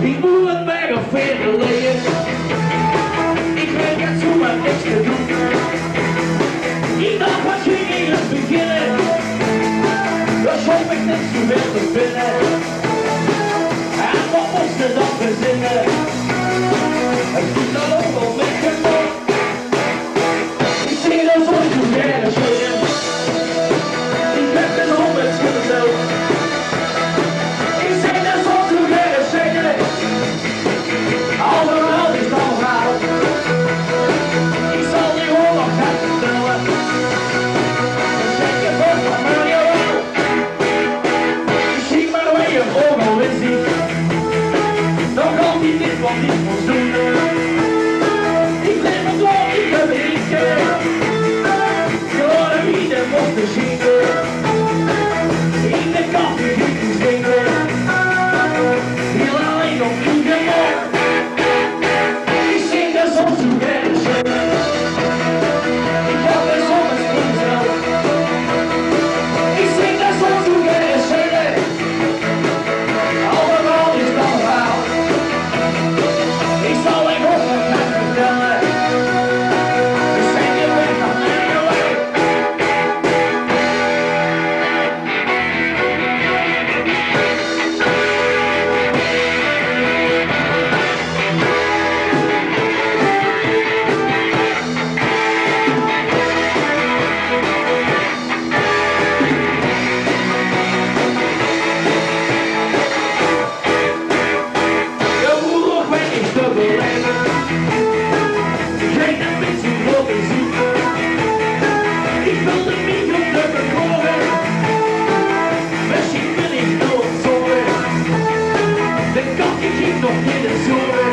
Ik moet het bij een veren leggen. Ik weet het zo maar niks te doen. Ik dacht wat ging in het beginnen. Dat hoop ik net zo ver te vinden. En wat moest er dan verzinnen? Het doet dan ook wel met genot. Ik zie dat ooit zo verder schudden. Ik heb een hond met schudden zelf. Ik zeg dat zo verder zeggen. Allemaal is dan verhaal. Ik zal die gewoon nog gaan vertellen. Dan zeg je wat van mij wel. Je ziet maar waar je ogen weer ziet. Dan kan die dit van niet voldoen. Ik ben me door, ik heb drinken. Gewoon wie de mocht zien. In de koffie giet te stinken. Heel alleen op uw gemak. Ik zing de zon zo verder. Ik heb de zon met spoedsel. Ik zing de zon zo verder. Allemaal is dan verhaal. Ik zal een hoofd gaan vertellen. We zijn je weg van mij away. Je oorlog weet ik te beleven. Geen ambitie voor te zien. Ik wil de micro te bekoren. Misschien ben ik nooit zorgen. De kant ging nog in de zomer.